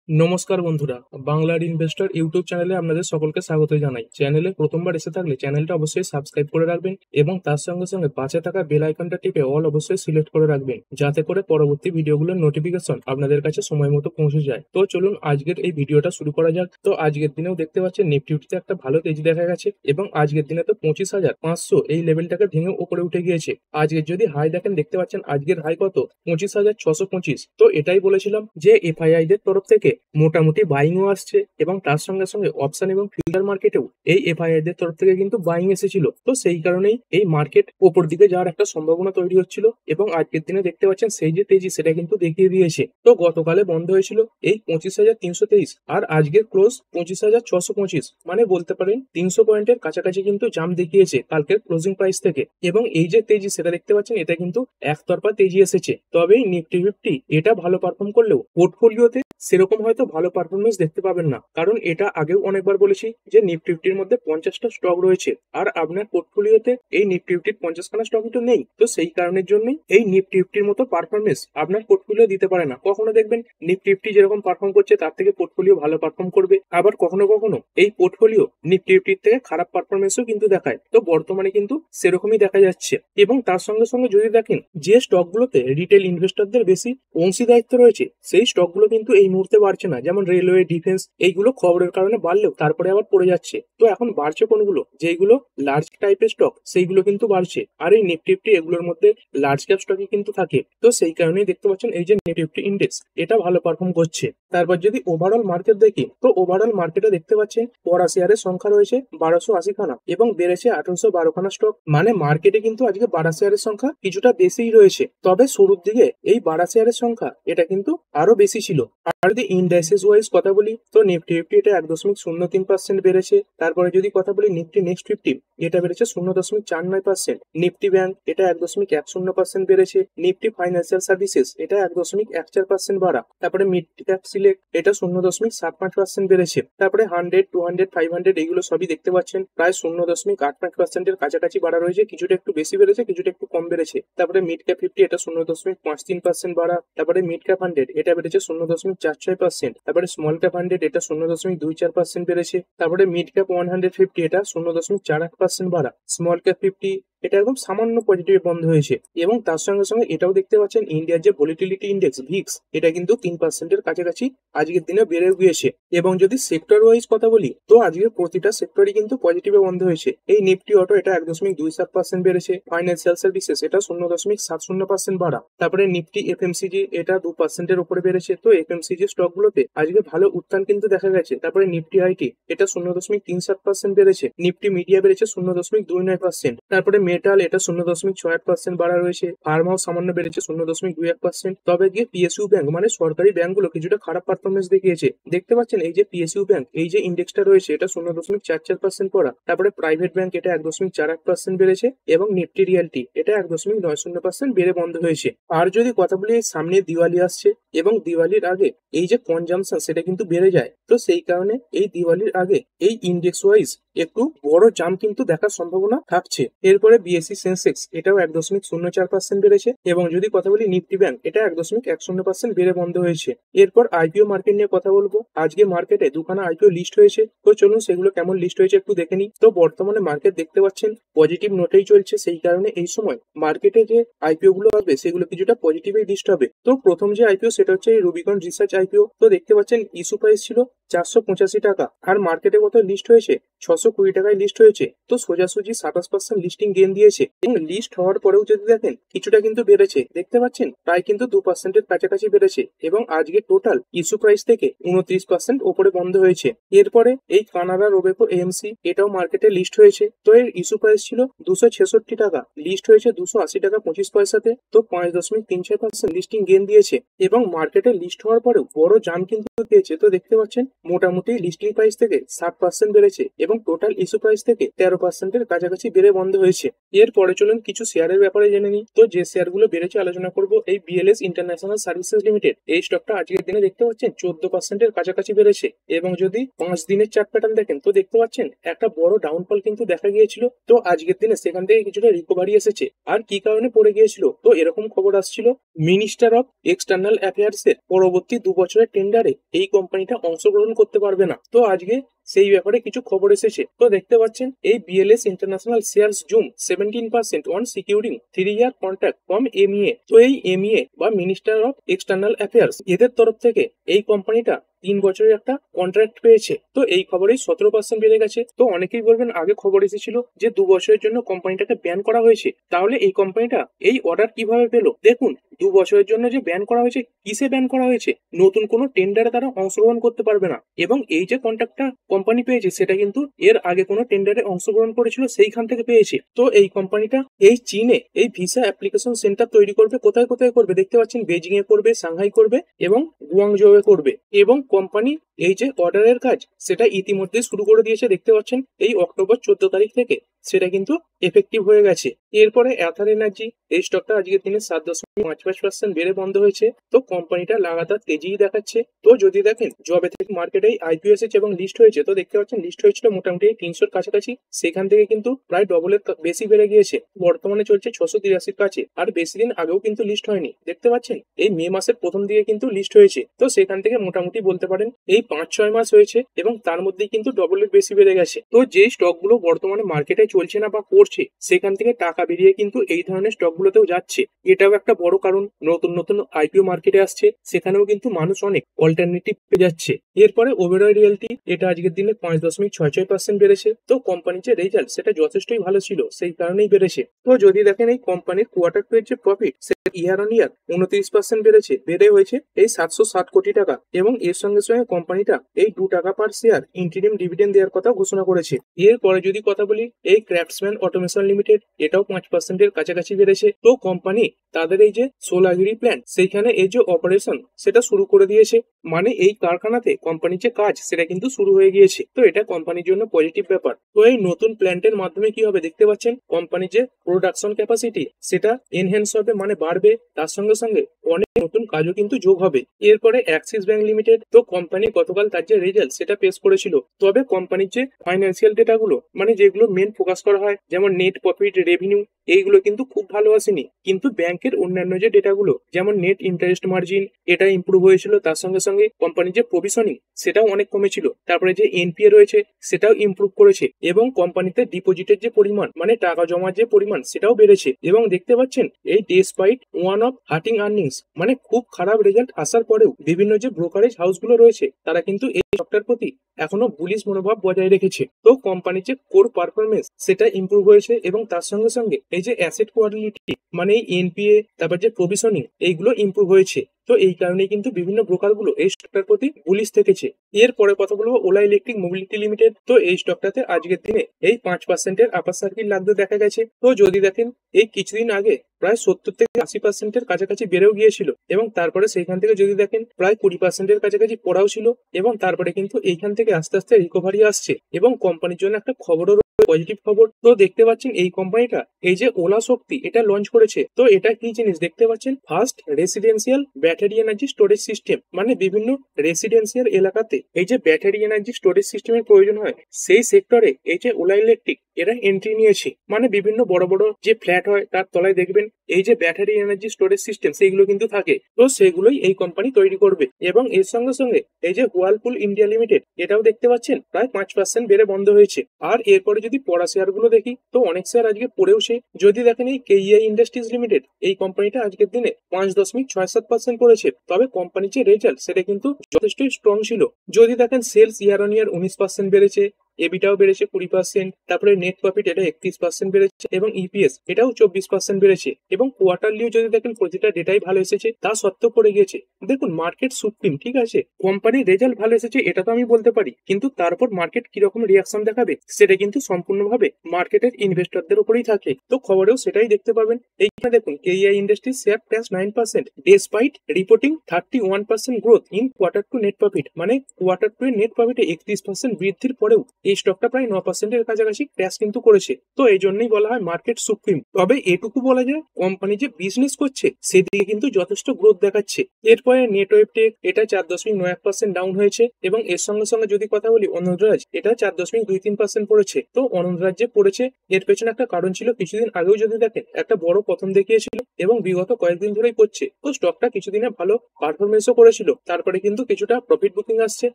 নমস্কার বন্ধুরা, বাংলার ইনভেস্টর ইউটিউব চ্যানেলে আপনাদের সকলকে স্বাগত জানাই। চ্যানেলে প্রথমবার এসে থাকলে চ্যানেলটা অবশ্যই সাবস্ক্রাইব করে রাখবেন এবং তার সঙ্গে সঙ্গে পাশে থাকা বেল আইকনটা টিপে অল অবশ্যই সিলেক্ট করে রাখবেন, যাতে করে পরবর্তী ভিডিওগুলোর নোটিফিকেশন আপনাদের কাছে সময় মতো পৌঁছে যায়। তো চলুন আজকের এই ভিডিওটা শুরু করা যাক। তো আজকের দিনেও দেখতে পাচ্ছেন নিফটিতে একটা ভালো তেজি দেখা গেছে এবং আজকের দিনে তো 25,500 এই লেভেলটাকে ভেঙে উপরে উঠে গিয়েছে। আজকের যদি হাই দেখেন, দেখতে পাচ্ছেন আজকের হাই কত, 25,625। তো এটাই বলেছিলাম যে এফআইআই দের তরফ থেকে মোটামুটি বাইংও আসছে এবং তার সঙ্গে সঙ্গে অপশন এবং ফিউচার মার্কেটেও এই এফআইআই দের তরফ থেকে কিন্তু বাইং এসেছিল। তো সেই কারণেই এই মার্কেট ওপর দিকে যাওয়ার একটা সম্ভাবনা তৈরি হচ্ছিল এবং আজকের দিনে দেখতে পাচ্ছেন সেই যে তেজি সেটা কিন্তু দেখিয়ে দিয়েছে। তো গতকালে বন্ধ হয়েছিল এই 25,323 আর আজকের ক্লোজ 25,625, মানে বলতে পারেন 300 পয়েন্টের কাছাকাছি কিন্তু জাম্প দেখিয়েছে কালকের ক্লোজিং প্রাইস থেকে। এবং এই যে তেজি সেটা দেখতে পাচ্ছেন, এটা কিন্তু একতরফা তেজি এসেছে। তবে নিফটি ফিফটি এটা ভালো পারফর্ম করলেও পোর্টফোলিওতে সেরকম হয়তো ভালো পারফরমেন্স দেখতে পাবেন না, কারণ এটা আগেও অনেকবার বলেছি যে নিফটি ফিফটির মধ্যে 50টা স্টক রয়েছে আর আপনার পোর্টফোলিওতে এই নিফটি ফিফটির 50খানা স্টক তো নেই। তো সেই কারণের জন্যই এই নিফটি ফিফটির মতো পারফরমেন্স আপনার পোর্টফোলিও দিতে পারে না। কখনো দেখবেন নিফটি ফিফটি যেরকম পারফর্ম করছে তার থেকে পোর্টফোলিও ভালো পারফর্ম করবে, আবার কখনো কখনো এই পোর্টফোলিও নিফটি ফিফটির থেকে খারাপ পারফরমেন্সও কিন্তু দেখায়। তো বর্তমানে কিন্তু সেরকমই দেখা যাচ্ছে। এবং তার সঙ্গে সঙ্গে যদি দেখেন যে স্টকগুলোতে রিটেল ইনভেস্টরদের বেশি অংশীদারিত্ব রয়েছে সেই স্টকগুলো কিন্তু এই মুহূর্তে বাড়ছে না, যেমন রেলওয়ে, ডিফেন্স, এইগুলো খবরের কারণে বাড়লেও তারপরে আবার পড়ে যাচ্ছে। তো এখন বাড়ছে কোনগুলো, যেগুলো লার্জ টাইপের স্টক সেইগুলো কিন্তু বাড়ছে, আর এই নিফটি ফিফটি এগুলোর মধ্যে লার্জ ক্যাপ স্টকই কিন্তু থাকে। তো সেই কারণেই দেখতে পাচ্ছেন এই যে নিফটি ফিফটি ইন্ডেক্স এটা ভালো পারফর্ম করছে। তারপর যদি ওভারঅল মার্কেট দেখি, তো ওভারঅল মার্কেটে দেখতে পাচ্ছেন পড়া শেয়ারের সংখ্যা রয়েছে 1280 খানা এবং বেড়েছে 1812 খানা স্টক। মানে মার্কেটে কিন্তু আজকে বাড়া শেয়ারের সংখ্যা কিছুটা বেশিই রয়েছে। তবে শুরুর দিকে এই বাড়া শেয়ারের সংখ্যা এটা কিন্তু আরো বেশি ছিল। আর যদি ইন্ডাইসেস ওয়াইজ কথা বলি, তো নিফটি ফিফটি এটা 1.03% বেড়েছে। তারপরে যদি কথা বলি নিফটি নেক্সট ফিফটি, এটা বেড়েছে 0.49%। নিফটি ব্যাংক এটা 1.10% বেড়েছে। নিফটি ফাইন্যান্সিয়াল সার্ভিসেস এটা 1.14% বাড়া। তারপরে মিড ক্যাপ সিলেক্ট এটা 0.75% বেড়েছে। তারপরে 100, 200, 500 এইগুলো সবই দেখতে পাচ্ছেন প্রায় 0.85% এর কাছাকাছি বাড়া রয়েছে। কিছুটা একটু বেশি বেড়েছে, কিছুটা একটু কম বেড়েছে। তারপরে মিড ক্যাপ 50 এটা 0.53% বাড়া। তারপরে মিড ক্যাপ 100 এটা বেড়েছে 0.46%। তারপরে স্মল ক্যাপ 100 এটা 0.24% বেড়েছে। তারপরে মিড ক্যাপ 150 এটা 0.48% বাড়া। স্মল ক্যাপ 50 এটা একদম সামান্য পজিটিভ বন্ধ হয়েছে। এবং তার সঙ্গে সঙ্গে এটাও দেখতে পাচ্ছেন ইন্ডিয়ার যে ভলিটিলিটি ইন্ডেক্স ভিক্স, এটা কিন্তু 3%-এর কাছাকাছি আজকের দিনে বেড়ে গিয়েছে। এবং যদি সেক্টর ওয়াইজ কথা বলি, তো আজকে প্রতিটা সেক্টরই কিন্তু পজিটিভে বন্ধ হয়েছে। এই নিফটি অটো এটা 1.27% বেড়েছে। ফাইন্যান্সিয়াল সার্ভিসেস এটা 0.70% বাড়া। তারপরে নিফটি এফএমসিজি এটা 2%-এর উপরে বেড়েছে। তো এফএমসিজি স্টক গুলোতে আজকে ভালো উত্থান কিন্তু দেখা গেছে। তারপরে নিফটি আইটি এটা 0.37% বেড়েছে। নিফটি মিডিয়া বেড়েছে 0.29%। তারপরে মেটাল এটা 0.68% বাড়া রয়েছে। ফার্মাও সামান্য বেড়েছে 0.21%। তবে গিয়ে পিএসইউ ব্যাংক মানে সরকারি ব্যাংকগুলো কিছুটা খারাপ পারফরমেন্স দেখিয়েছে। দেখতে পাচ্ছেন এই যে পিএসইউ ব্যাংক এই যে ইন্ডেক্সটা রয়েছে এটা 0.44% পড়া। তারপরে প্রাইভেট ব্যাংক এটা 1.48% বেড়েছে এবং নিফটি রিয়েলটি এটা 1.90% বেড়ে বন্ধ হয়েছে। আর যদি কথা বলি এই সামনে দিওয়ালি আসছে এবং দিওয়ালির আগে এই যে কনজাম্পশন সেটা কিন্তু বেড়ে যায়। তো সেই কারণে এই দিওয়ালির আগে এই ইন্ডেক্স ওয়াইজ একটু বড় জাম্প কিন্তু দেখার সম্ভাবনা থাকছে। এরপরে বিএসসি সেন্সেক্স এটাও 1.04% বেড়েছে এবং যদি কথা বলি নিফটি ব্যাংক এটা 1.10% বেড়ে বন্ধ হয়েছে। এরপর আইপিও মার্কেট নিয়ে কথা বলবো। আজকে মার্কেটে দুখানা আইপিও লিস্ট হয়েছে। তো চলুন সেগুলো কেমন লিস্ট হয়েছে একটু দেখে নিই। তো বর্তমানে মার্কেট দেখতে পাচ্ছেন পজিটিভ নোটেই চলছে। সেই কারণে এই সময় মার্কেটে যে আইপিও গুলো আসবে সেগুলো কিছুটা পজিটিভই লিস্ট হবে। তো প্রথম যে আইপিও সেটা হচ্ছে এই রুবিকন রিসার্চ আইপিও। তো দেখতে পাচ্ছেন ইস্যু প্রাইস ছিল 485 টাকা আর মার্কেটে কত লিস্ট হয়েছে, 620 টাকায় লিস্ট হয়েছে। তো সোজাসুজি 27% লিস্টিং গেইন দিয়েছে এবং লিস্ট হওয়ার পরেও যদি দেখেন কিছুটা কিন্তু বেড়েছে। দেখতে পাচ্ছেন প্রায় কিন্তু 2%-এর কাছাকাছি বেড়েছে এবং আজকে টোটাল ইস্যু প্রাইস থেকে 29% ওপরে বন্ধ হয়েছে। এরপরে এই কানাডা রোবেকো এএমসি এটাও মার্কেটে লিস্ট হয়েছে। তো এর ইস্যু প্রাইস ছিল 266 টাকা, লিস্ট হয়েছে 280 টাকা 25 পয়সাতে। তো 5.36% লিস্টিং গেইন দিয়েছে এবং মার্কেটে লিস্ট হওয়ার পরেও বড় জাম্প কিন্তু দিয়েছে। তো দেখতে পাচ্ছেন মোটামুটি লিস্টিং প্রাইস থেকে 60% বেড়েছে এবং টোটাল ইস্যু প্রাইস থেকে 13% কাছাকাছি বেড়ে বন্ধ হয়েছে। এরপরে চলুন কিছু শেয়ারের ব্যাপারে জেনে নিই। তো যে শেয়ারগুলো বেড়েছে আলোচনা করব এই বিএলএস ইন্টারন্যাশনাল সার্ভিসেস লিমিটেড। এই স্টকটা আজকের দিনে দেখতে পাচ্ছেন 14% কাছাকাছি বেড়েছে এবং যদি 5 দিনের চার্ট প্যাটার্ন দেখেন তো দেখতে পাচ্ছেন একটা বড় ডাউনফল কিন্তু দেখা গিয়েছিল। তো আজকের দিনে সেখান থেকে কিছুটা রিকভারি এসেছে। আর কি কারণে পড়ে গিয়েছিল, তো এরকম খবর আসছিল মিনিস্টার অফ এক্সটার্নাল অ্যাফেয়ার্স এর পরবর্তী 2 বছরের টেন্ডারে এই কোম্পানিটা অংশগ্রহণ করতে পারবে না। তো আজকে সেই ব্যাপারে কিছু খবর এসেছে। তো দেখতে পাচ্ছেন এই BLS international shares zoom 17% on securing 3-year contract from MEA. তো এই এমইএ বা মিনিস্টার অফ এক্সটার্নাল অ্যাফেয়ার্স এদের তরফ থেকে এই কোম্পানিটা 3 বছরের একটা কন্ট্রাক্ট পেয়েছে। তো এই খবরেই 17% বেড়ে গেছে। তো অনেকেই বলবেন আগে খবর এসেছিল যে 2 বছরের জন্য কোম্পানিটাকে ব্যান করা হয়েছে, তাহলে এই কোম্পানিটা এই অর্ডার কিভাবে পেলো? দেখুন, 2 বছরের জন্য যে ব্যান করা হয়েছে, কিসে ব্যান করা হয়েছে? নতুন কোনো টেন্ডারে তারা অংশগ্রহণ করতে পারবে না। এবং এই যে কন্ট্রাক্টটা কোম্পানি পেয়েছে সেটা কিন্তু এর আগে কোনো টেন্ডারে অংশগ্রহণ করেছিল সেইখান থেকে পেয়েছে। তো এই কোম্পানিটা এই চীনে এই ভিসা অ্যাপ্লিকেশন সেন্টার তৈরি করবে। কোথায় কোথায় করবে দেখতে পাচ্ছেন, বেজিং এ করবে, সাংহাই করবে এবং গুয়াংজৌ এ করবে। এবং কোম্পানি এই যে অর্ডারের কাজ সেটা ইতিমধ্যে শুরু করে দিয়েছে। দেখতে পাচ্ছেন এই অক্টোবর 14 তারিখ থেকে সেটা কিন্তু এফেক্টিভ হয়ে গেছে। এরপরে অ্যাথার এনার্জি, এই স্টকটা আজকের দিনে 7.55% বেড়ে বন্ধ হয়েছে। তো কোম্পানিটা লাগাতার তেজিই দেখাচ্ছে। তো যদি দেখেন জবে থেকে মার্কেটে আইপিও এসেছে এবং লিস্ট হয়েছে, তো দেখতে পাচ্ছেন লিস্ট হয়েছিল মোটামুটি 300-র কাছাকাছি, সেখান থেকে কিন্তু প্রায় ডবলের বেশি বেড়ে গিয়েছে। বর্তমানে চলছে 683-র কাছে। আর বেশি দিন আগেও কিন্তু লিস্ট হয়নি, দেখতে পাচ্ছেন এই মে মাসের প্রথম দিকে কিন্তু লিস্ট হয়েছে। তো সেখান থেকে মোটামুটি বলতে পারেন এই 5-6 মাস হয়েছে এবং তার মধ্যেই কিন্তু ডবলের বেশি বেড়ে গেছে। তো যে স্টকগুলো বর্তমানে মার্কেটে চলছে না বা পড়ছে, সেখান থেকে টাকা বেরিয়ে কিন্তু এই ধরনের স্টকগুলোতেও যাচ্ছে। এটাও একটা বড় কারণ। নতুন নতুন আইপিও মার্কেটে আসছে, সেখানেও কিন্তু মানুষ অনেক অল্টারনেটিভ পেয়ে যাচ্ছে। এরপরে ওবেরয় রিয়েলটি, এটা আজকের দিনে 5.66% বেড়েছে। তো কোম্পানির যে রেজাল্ট সেটা যথেষ্টই ভালো ছিল, সেই কারণেই বেড়েছে। তো যদি দেখেন এই কোম্পানির কোয়ার্টার টু এর যে প্রফিট সেটা ইয়ার অন ইয়ার 29% বেড়েছে, বেড়ে হয়েছে এই 760 কোটি টাকা। এবং এর সঙ্গে সঙ্গে কোম্পানিটা এই 2 টাকা পার শেয়ার ইন্টিরিম ডিভিডেন্ড দেওয়ার কথা ঘোষণা করেছে। এরপরে যদি কথা বলি এই ক্রাফটসম্যান অটোমেশন লিমিটেড, এটাও 5%-এর কাছাকাছি বেড়েছে। তো কোম্পানি তাদের এই যে সোলাগিরি প্ল্যান্ট সেইখানে এই যে অপারেশন সেটা শুরু করে দিয়েছে। মানে এই কারখানাতে কোম্পানির যে কাজ সেটা কিন্তু শুরু হয়ে গিয়েছে। তো এটা কোম্পানির জন্য পজিটিভ ব্যাপার। তো এই নতুন প্ল্যান্টের মাধ্যমে কি হবে দেখতে পাচ্ছেন, কোম্পানির যে প্রোডাকশন ক্যাপাসিটি সেটা এনহ্যান্স হবে, মানে বাড়বে। তার সঙ্গে সঙ্গে অনেক নতুন কাজও কিন্তু যোগ হবে। এরপরে অ্যাক্সিস ব্যাংক লিমিটেড, তো কোম্পানি গতকাল তার যে রেজাল্ট সেটা পেশ করেছিল। তবে কোম্পানির যে ফাইন্যান্সিয়াল ডেটাগুলো, মানে যেগুলো মেন ফোকাস করা হয় যেমন নেট প্রফিট, রেভিনিউ, এইগুলো কিন্তু খুব ভালো আসেনি। কিন্তু ব্যাংকের অন্যান্য যে ডেটাগুলো যেমন নেট ইন্টারেস্ট মার্জিন, এটা ইমপ্রুভ হয়েছিল। তার সঙ্গে সঙ্গে কোম্পানির যে প্রভিশনিং সেটাও অনেক কমেছিল। তারপরে যে এনপিএ রয়েছে সেটাও ইমপ্রুভ করেছে। এবং কোম্পানিতে ডিপোজিটের যে পরিমাণ, মানে টাকা জমার যে পরিমাণ সেটাও বেড়েছে। এবং দেখতে পাচ্ছেন এই despite one of hurting earnings, মানে খুব খারাপ রেজাল্ট আসার পরেও বিভিন্ন যে ব্রোকারেজ হাউসগুলো রয়েছে তারা কিন্তু এই স্টকটার প্রতি এখনো বুলিশ মনোভাব বজায় রেখেছে। তো কোম্পানির যে কোর পারফরমেন্স সেটা ইমপ্রুভ হয়েছে এবং তার সঙ্গে সঙ্গে এই যে অ্যাসেট কোয়ালিটি, মানে এই এনপিএ, তারপর যে প্রভিশনিং, এইগুলো ইমপ্রুভ হয়েছে। তো এই কারণে কিন্তু বিভিন্ন ব্রোকারগুলো এই স্টকটার প্রতি বুলিশ থেকেছে। এরপরে কথা বলবো ওলা ইলেকট্রিক মোবিলিটি লিমিটেড। তো এই স্টকটাতে আজকের দিনে এই 5%-এর আপার সার্কিট লাগতে দেখা গেছে। তো যদি দেখেন এই কিছুদিন আগে প্রায় 70-80%-এর কাছাকাছি বেড়েও গিয়েছিল এবং তারপরে সেইখান থেকে যদি দেখেন প্রায় 20%-এর কাছাকাছি পড়াও ছিল এবং তারপরে কিন্তু এইখান থেকে আস্তে আস্তে রিকভারি আসছে এবং কোম্পানির জন্য একটা খবরও পজিটিভ খবর। তো দেখতে পাচ্ছেন এই কোম্পানিটা এই যে ওলা শক্তি এটা লঞ্চ করেছে। তো এটা কি জিনিস দেখতে পাচ্ছেন, first residential battery energy storage system, মানে বিভিন্ন রেসিডেন্সিয়াল এলাকাতে এই যে ব্যাটারি এনার্জি স্টোরেজ সিস্টেমের প্রয়োজন হয় সেই সেক্টরে এই যে ওলা ইলেকট্রিক এরা এন্ট্রি নিয়েছে। মানে বিভিন্ন বড় বড় যে ফ্ল্যাট হয় তার তলায় দেখবেন এই যে ব্যাটারি এনার্জি স্টোরেজ সিস্টেম সেইগুলো কিন্তু থাকে। তো সেগুলোই এই কোম্পানি তৈরি করবে। এবং এর সঙ্গে সঙ্গে এই যে ওয়ালপুল ইন্ডিয়া লিমিটেড, এটাও দেখতে পাচ্ছেন প্রায় 5% বেড়ে বন্ধ হয়েছে। আর এরপরে যদি পড়া শেয়ার গুলো দেখি তো অনেক শেয়ার আজকে পড়েওছে। যদি দেখেন এই কেইআই ইন্ডাস্ট্রিজ লিমিটেড, এই কোম্পানিটা আজকের দিনে 5.67% করেছে। তবে কোম্পানির যে রেজাল্ট সেটা কিন্তু যথেষ্টই স্ট্রং ছিল। যদি দেখেন সেলস ইয়ার অন ইয়ার 19% বেড়েছে, এবিটাও বেড়েছে 20%, তারপরে নেট প্রফিট এটা 31% বেড়েছে এবং ইপিএস এটাও 24% বেড়েছে। এবং কোয়ার্টারলিও যদি দেখেন প্রতিটা ডেটাই ভালো এসেছে, তা সত্ত্বেও পড়ে গিয়েছে। দেখুন মার্কেট সুপ্রিম, ঠিক আছে, কোম্পানির রেজাল্ট ভালো এসেছে এটা তো আমি বলতে পারি, কিন্তু তারপর মার্কেট কিরকম রিয়াকশন দেখাবে সেটা কিন্তু সম্পূর্ণভাবে মার্কেটের ইনভেস্টরদের উপরেই থাকে। তো খবরেও সেটাই দেখতে পাবেন। এইখানে দেখুন KEI industry share plus 9% despite reporting 31% growth in quarter two net profit, মানে কোয়ার্টার টু নেট প্রফিটে 31% বৃদ্ধির পরেও এই স্টকটা প্রায় 9% কাছাকাছি ক্র্যাশ কিন্তু করেছে। তো এই জন্যই বলা হয় মার্কেট সুপ্রিম। তবে এটুকু বলা যায় কোম্পানি যে বিজনেস করছে সেদিকে কিন্তু যথেষ্ট গ্রোথ দেখাচ্ছে। এরপরে নেটওয়েব টেক এটা 4.91% ডাউন হয়েছে এবং এর সঙ্গে সঙ্গে যদি কথা বলি অনুরাজ এটা 4.23% পড়েছে। তো অনুরাজ যে পড়েছে এর পেছনে একটা কারণ ছিল, কিছুদিন আগেও যদি দেখেন একটা বড় পতন দেখিয়েছিল এবং বিগত কয়েকদিন ধরেই পড়ছে। তো স্টকটা কিছুদিনে ভালো পারফরমেন্সও করেছিল, তারপরে কিন্তু কিছুটা প্রফিট বুকিং আসছে।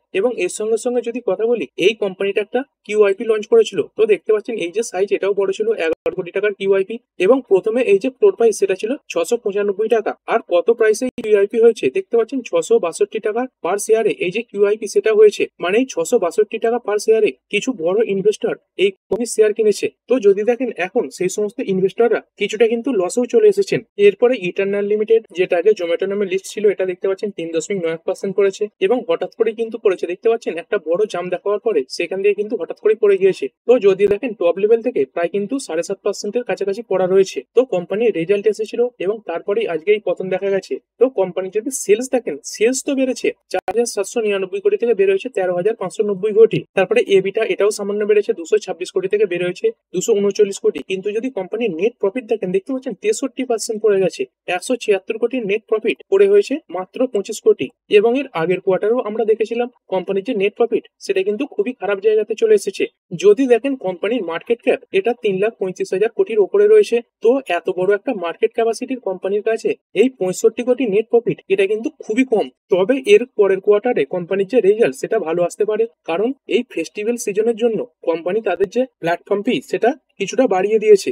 এবং এর সঙ্গে সঙ্গে যদি কথা বলি এই কোম্পানিটা একটা কিউআইপি লঞ্চ করেছিল। তো দেখতে পাচ্ছেন এই যে সাইজ এটাও বড় ছিল, 11 কোটি টাকার কিউআইপি। এবং প্রথমে এই যে ফ্লোর প্রাইস সেটা ছিল 695 টাকা, আর কত প্রাইসে কিউআইপি হয়েছে দেখতে পাচ্ছেন 662 টাকা পার শেয়ারে এই যে কিউআইপি সেটা হয়েছে। মানে এই 662 টাকা পার শেয়ারে কিছু বড় ইনভেস্টর এই কোম্পানির শেয়ার কিনেছে। তো যদি দেখেন এখন সেই সমস্ত ইনভেস্টররা কিছুটা কিন্তু লসেও চলে এসেছেন। এরপরে ইটারনাল লিমিটেড যেটা আগে জোম্যাটো নামে লিস্ট ছিল এটা দেখতে পাচ্ছেন 3.91% করেছে এবং হঠাৎ করে কিন্তু পড়েছে। দেখতে পাচ্ছেন একটা বড় জাম দেখার পরে সেখান দিয়ে কিন্তু হঠাৎ করে পড়ে গিয়েছে। তো যদি দেখেন টপ লেভেল থেকে প্রায় কিন্তু 7.5% কাছাকাছি পড়া রয়েছে। তো কোম্পানির রেজাল্ট এসেছিল এবং তারপরেই আজকে এই পতন দেখা গেছে। তো কোম্পানি যদি সেলস দেখেন সেলস তো বেড়েছে 4,799 কোটি থেকে বের হয়েছে 13,590 কোটি। তারপরে এবিটা এটাও সামান্য বেড়েছে 226 কোটি থেকে বের হয়েছে 239 কোটি। কিন্তু যদি কোম্পানির নেট প্রফিট দেখেন দেখতে পাচ্ছেন 63% পড়ে গেছে, 176 কোটির নেট প্রফিট পড়ে হয়েছে মাত্র 25 কোটি। এবং এর আগের কোয়ার্টারও আমরা দেখেছিলাম কোম্পানির যে নেট প্রফিট সেটা কিন্তু খুবই খারাপ জায়গাতে চলে এসেছে। যদি দেখেন কোম্পানির মার্কেট ক্যাপ এটা 3,35,000 কোটির ওপরে রয়েছে। তো এত বড় একটা মার্কেট ক্যাপাসিটির কোম্পানির কাছে এই 65 কোটি নেট প্রফিট এটা কিন্তু খুবই কম। তবে এর পরের কোয়ার্টারে কোম্পানির যে রেজাল্ট সেটা ভালো আসতে পারে, কারণ এই ফেস্টিভ্যাল সিজনের জন্য কোম্পানি তাদের যে প্ল্যাটফর্ম ফি সেটা কিছুটা বাড়িয়ে দিয়েছে।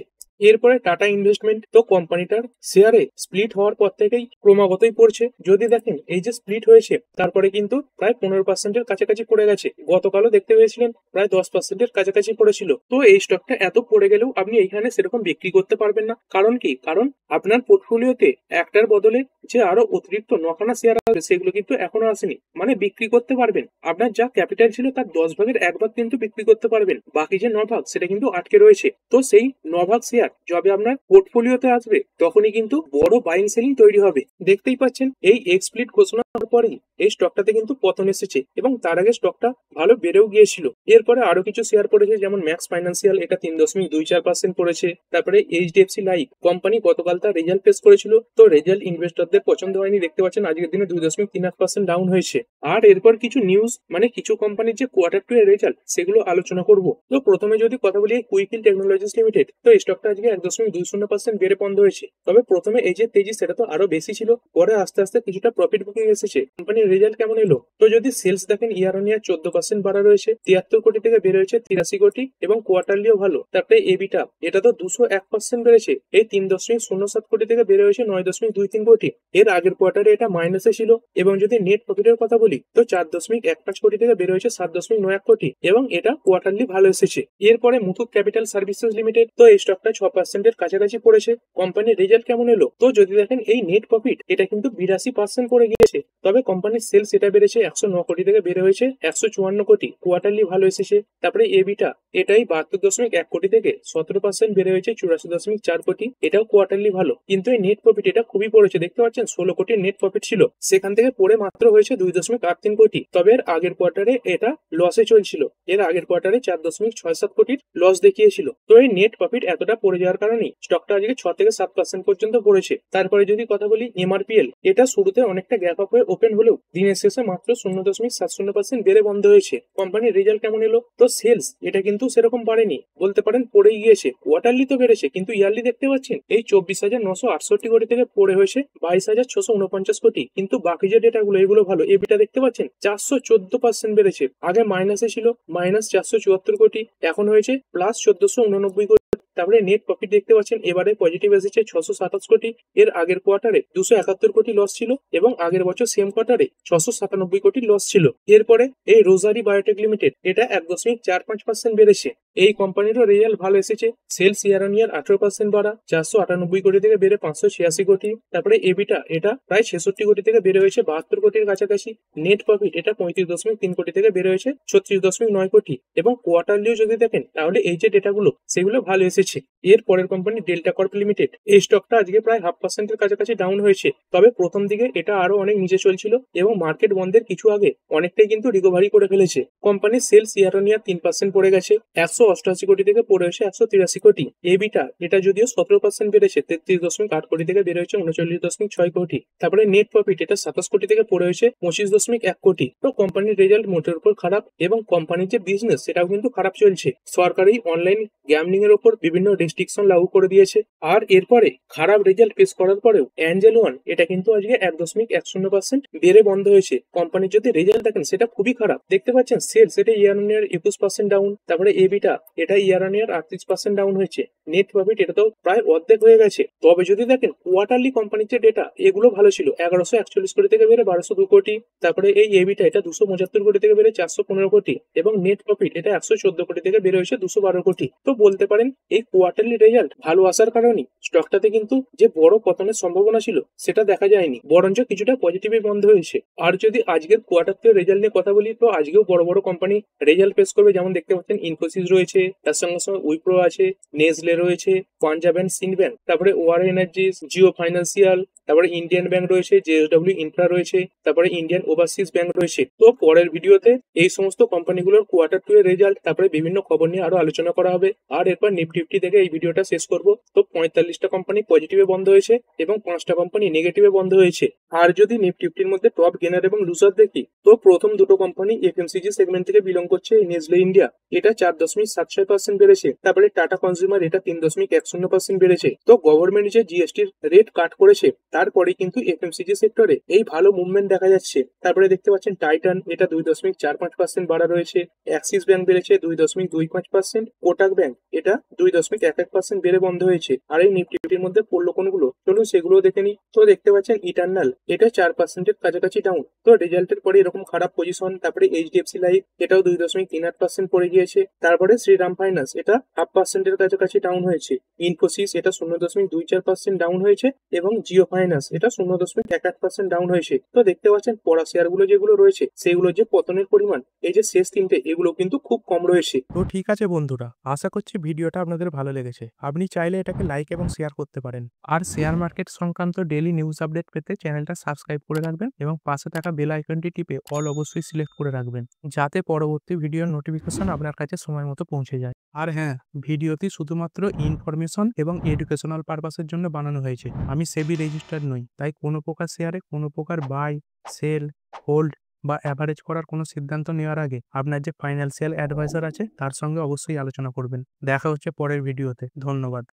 এরপরে টাটা ইনভেস্টমেন্ট, তো কোম্পানিটার শেয়ারে স্প্লিট হওয়ার পর থেকেই ক্রমাগতই পড়ছে। যদি দেখেন এই যে স্প্লিট হয়েছে তারপরে কিন্তু প্রায় 15%-এর কাছাকাছি পড়ে গেছে। গতকালও দেখতে পেয়েছিলেন প্রায় 10%-এর কাছাকাছি পড়েছিল। তো এই স্টকটা এত পড়ে গেলেও আপনি এইখানে সেরকম বিক্রি করতে পারবেন না। কারণ কি, কারণ আপনার পোর্টফোলিওতে একটার বদলে যে আরো অতিরিক্ত 9খানা শেয়ার আছে সেগুলো কিন্তু এখনো আসেনি। মানে বিক্রি করতে পারবেন, আপনার যা ক্যাপিটাল ছিল তার 10 ভাগের 1 ভাগ কিন্তু বিক্রি করতে পারবেন, বাকি যে 9 ভাগ সেটা কিন্তু আটকে রয়েছে। তো সেই 9 ভাগ শেয়ার যবে আপনার পোর্টফোলিওতে আসবে তখনই কিন্তু বড় বাইং সেলিং তৈরি হবে। দেখতেই পাচ্ছেন এই এক্সপ্লিট ঘোষণা হওয়ার পরেই এই স্টকটাতে কিন্তু পতন এসেছে এবং তার আগে স্টকটা ভালো বেড়েও গিয়েছিল। এরপরে আরো কিছু শেয়ার পড়েছে, যেমন ম্যাক্স ফাইন্যান্সিয়াল এটা 3.24% পড়েছে। তারপরে এইচডিএফসি লাইফ কোম্পানি গতকাল তার রেজাল্ট পেশ করেছিল, তো রেজাল্ট ইনভেস্টরদের পছন্দ হয়নি। দেখতে পাচ্ছেন আজকের দিনে 2.38% ডাউন হয়েছে। আর এরপর কিছু নিউজ মানে কিছু কোম্পানির যে কোয়ার্টার 2 এর রেজাল্ট সেগুলো আলোচনা করব। তো প্রথমে যদি কথা বলি কুইকহিল টেকনোলজিস লিমিটেড, তো এই স্টকটা আজকে 1.20% বেড়ে বন্ধ হয়েছে। তবে প্রথমে এই যে তেজি সেটা তো আরো বেশি ছিল, পরে আস্তে আস্তে কিছুটা প্রফিট বুকিং এসেছে। কোম্পানির রেজাল্ট কেমন এলো, তো যদি সেলস দেখেন ইয়ার অন ইয়ার 14% বাড়া রয়েছে, 73 কোটি থেকে বের হয়েছে 83 কোটি এবং কোয়ার্টারলিও ভালো। তারপরে এবিটা এটা তো 201% বেড়েছে, এই 3.07 কোটি থেকে বের হয়েছে 9.23 কোটি। এর আগের কোয়ার্টারে এটা মাইনাসে ছিল। এবং যদি নেট প্রফিটের কথা বলি তো 4.15 কোটি থেকে বের হয়েছে 7.91 কোটি এবং এটা কোয়ার্টারলি ভালো এসেছে। এরপরে মুথুট ক্যাপিটাল সার্ভিসেস লিমিটেড, তো এই স্টকটা 6%-এর কাছাকাছি পড়েছে। কোম্পানির রেজাল্ট কেমন এলো, তো যদি দেখেন এই নেট প্রফিট এটা কিন্তু 82% পড়ে গিয়েছে। তবে কোম্পানির সেলস এটা বেড়েছে 109 কোটি থেকে বেড়ে হয়েছে 154 কোটি, কোয়ার্টারলি ভালো এসেছে। তারপরে এবিটা এটাই 72.1 কোটি থেকে 17% বেড়ে হয়েছে 84.4 কোটি, এটাও কোয়ার্টারলি ভালো। কিন্তু এই নেট প্রফিট এটা খুবই পড়েছে, দেখতে পাচ্ছেন 16 কোটির নেট প্রফিট ছিল, সেখান থেকে পড়ে মাত্র হয়েছে 2.83 কোটি। তবে এর আগের কোয়ার্টারে এটা লসে চলছিল, এর আগের কোয়ার্টারে 4.67 কোটির লস দেখিয়েছিল। তো এই নেট প্রফিট এতটা পড়ে যাওয়ার কারণে স্টকটা আজকে 6 থেকে 7% পর্যন্ত পড়েছে। তারপরে যদি কথা বলি এমআরপিএল, এটা শুরুতে অনেকটা গ্যাপ আপ হয়ে ওপেন হলেও দিনের শেষে মাত্র 0.70% বেড়ে বন্ধ হয়েছে। কোম্পানির রেজাল্ট কেমন এলো, তো সেলস এটা কিন্তু সেরকম বাড়েনি, বলতে পারেন পড়েই গিয়েছে। কোয়ার্টারলি তো বেড়েছে কিন্তু ইয়ারলি দেখতে পাচ্ছেন এই 24,968 কোটি থেকে পড়ে হয়েছে 22,649 কোটি। কিন্তু বাকি যে ডেটাগুলো এগুলো ভালো। এবিটা দেখতে পাচ্ছেন 414% বেড়েছে, আগে মাইনাসে ছিল -474 কোটি, এখন হয়েছে +1489 কোটি। তারপরে নেট প্রফিট দেখতে পাচ্ছেন এবারে পজিটিভ এসেছে 627 কোটি, এর আগের কোয়ার্টারে 271 কোটি লস ছিল এবং আগের বছর সেম কোয়ার্টারে 697 কোটি লস ছিল। এরপরে এই রোজারি বায়োটেক লিমিটেড এটা 1.45% বেড়েছে। এই কোম্পানিরও রেজাল্ট ভালো এসেছে। সেলস ইয়ার অন ইয়ার 18% বাড়া, 498 কোটি থেকে বেড়ে 586 কোটি। তারপরে এবিটা এটা প্রায় 66 কোটি থেকে বেড়ে হয়েছে 72 কোটির কাছাকাছি। নেট প্রফিট এটা 35.3 কোটি থেকে বেড়ে হয়েছে 36.9 কোটি। এবং কোয়ার্টারলিও যদি দেখেন তাহলে এই যে ডেটাগুলো সেগুলো ভালো এসেছে। এর পরের কোম্পানি ডেল্টা কর্প লিমিটেড, এই স্টকটা আজকে প্রায় 0.5% কাছাকাছি ডাউন হয়েছে। তবে প্রথম দিকে এটা আরো অনেক নিচে চলছিল এবং মার্কেট বন্ধের কিছু আগে অনেকটাই কিন্তু রিকভারি করে ফেলেছে। কোম্পানির সেলস ইয়ার অন ইয়ার 3% পড়ে গেছে, 188 কোটি থেকে পড়ে হয়েছে 183 কোটি। এবিটা এটা যদিও 17% বেড়েছে, 33.8 কোটি থেকে বেড়ে হয়েছে 39.6 কোটি। তারপরে নেট প্রফিট এটা 27 কোটি থেকে পড়ে হয়েছে 25.1 কোটি। তো কোম্পানির রেজাল্ট মোটের উপর খারাপ এবং কোম্পানির যে বিজনেস সেটাও কিন্তু খারাপ চলছে। সরকারি অনলাইন গ্যামলিং এর উপর বিভিন্ন রেস্ট্রিকশন লাগু করে দিয়েছে। আর এরপরে খারাপ রেজাল্ট পেশ করার পরেও অ্যাঞ্জেল ওয়ান এটা কিন্তু আজকে 1.10% বেড়ে বন্ধ হয়েছে। কোম্পানির যদি রেজাল্ট দেখেন সেটা খুবই খারাপ। দেখতে পাচ্ছেন সেলস এটা ইয়ার অন ইয়ার 21% ডাউন, তারপরে এবিটা এটা ইয়ার অন ইয়ার 38% ডাউন হয়েছে। নেট প্রফিট এটা তো প্রায় অর্ধেক হয়ে গেছে। তবে যদি দেখেন কোয়ার্টারলি কোম্পানির যে ডেটা এগুলো ভালো ছিল, 1141 কোটি থেকে বেড়ে 1202 কোটি। তারপরে এই এবিটা এটা 275 কোটি থেকে বেড়ে 415 কোটি এবং নেট প্রফিট এটা 114 কোটি থেকে বেড়ে হয়েছে 212 কোটি। তো বলতে পারেন এই কোয়ার্টারলি রেজাল্ট ভালো আসার কারণে স্টকটাতে কিন্তু যে বড় পতনের সম্ভাবনা ছিল সেটা দেখা যায়নি, বরঞ্চ কিছুটা পজিটিভে বন্ধ হয়েছে। আর যদি আজকের কোয়ার্টার রেজাল্ট নিয়ে কথা বলি তো আজকেও বড় বড় কোম্পানি রেজাল্ট পেশ করবে। যেমন দেখতে পাচ্ছেন ইনফোসিস রয়েছে, তার সঙ্গে সঙ্গে উইপ্রো আছে, নেসলে রয়েছে, পাঞ্জাব অ্যান্ড সিন্ড ব্যাংক, তারপরে ওয়ার এনার্জিস, জিও ফাইন্যান্সিয়াল, তারপরে ইন্ডিয়ান ব্যাংক রয়েছে, জেএসডব্লিউ ইনফ্রা রয়েছে, তারপরে ইন্ডিয়ান ওভারসিজ ব্যাংক রয়েছে। তো পরের ভিডিওতে এই সমস্ত কোম্পানিগুলোর কোয়ার্টার 2 এর রেজাল্ট তারপরে বিভিন্ন খবর নিয়ে আরো আলোচনা করা হবে। আর এরপর নিফটি ফিফটি থেকে এই ভিডিওটা শেষ করব। তো 45টা কোম্পানি পজিটিভে বন্ধ হয়েছে এবং 5টা কোম্পানি নেগেটিভে বন্ধ হয়েছে। আর যদি নিফটি ফিফটির মধ্যে টপ গেনার এবং লুজার দেখি তো প্রথম দুটো কোম্পানি এফএমসিজি সেগমেন্ট থেকে বিলং করছে। নেসলে ইন্ডিয়া এটা 4.76% বেড়েছে, তারপরে টাটা কনজিউমার এটা 3.10% বেড়েছে। তো গভর্নমেন্ট যে জিএসটির রেট কাট করেছে তারপরে কিন্তু এফএমসিজি সেক্টরে এই ভালো মুভমেন্ট দেখা যাচ্ছে। তারপরে দেখতে পাচ্ছেন টাইটান এটা 2.45% বাড়া রয়েছে, অ্যাক্সিস ব্যাংক বেড়েছে 2.25%, কোটাক ব্যাংক এটা 2.11% বেড়ে বন্ধ হয়েছে। আর এই নিফটি ফিফটির মধ্যে পড়লো কোনগুলো চলুন সেগুলো দেখে নিই। তো দেখতে পাচ্ছেন ইটার্নাল এটা 4%-এর কাছাকাছি ডাউন। তো রেজাল্টের পরে এরকম খারাপ পজিশন। তারপরে এইচডিএফসি লাইফ এটাও 2.38% পড়ে গিয়েছে। তারপরে শ্রীরাম ফাইন্যান্স এটা 0.5%-এর কাছাকাছি ডাউন হয়েছে। ইনফোসিস এটা 0.24% ডাউন হয়েছে এবং জিও ফাইন্যান্স এটা 0.18% ডাউন হয়েছে। তো দেখতে পাচ্ছেন পড়া শেয়ারগুলো যেগুলো রয়েছে সেগুলো যে পতনের পরিমাণ এই যে শেষ তিনটে এগুলো কিন্তু খুব কম রয়েছে। তো ঠিক আছে বন্ধুরা, আশা করছি ভিডিওটা আপনাদের ভালো লেগেছে। আপনি চাইলে এটাকে লাইক এবং শেয়ার করতে পারেন। আর শেয়ার মার্কেট সংক্রান্ত ডেইলি নিউজ আপডেট পেতে চ্যানেলটা সাবস্ক্রাইব করে রাখবেন এবং পাশে থাকা বেল আইকনটি টিপে অল অবশ্যই সিলেক্ট করে রাখবেন, যাতে পরবর্তী ভিডিওর নোটিফিকেশন আপনার কাছে সময় মতো পৌঁছে যায়। আর হ্যাঁ, ভিডিওটি শুধুমাত্র ইনফরমেশন এবং এডুকেশনাল পারপাসের জন্য বানানো হয়েছে। আমি সেবি রেজিস্টার্ড নই, তাই কোনো প্রকার শেয়ারে কোনো প্রকার বাই, সেল, হোল্ড বা অ্যাভারেজ করার কোনো সিদ্ধান্ত নেওয়ার আগে আপনার যে ফাইন্যান্সিয়াল অ্যাডভাইজার আছে তার সঙ্গে অবশ্যই আলোচনা করবেন। দেখা হচ্ছে পরের ভিডিওতে। ধন্যবাদ।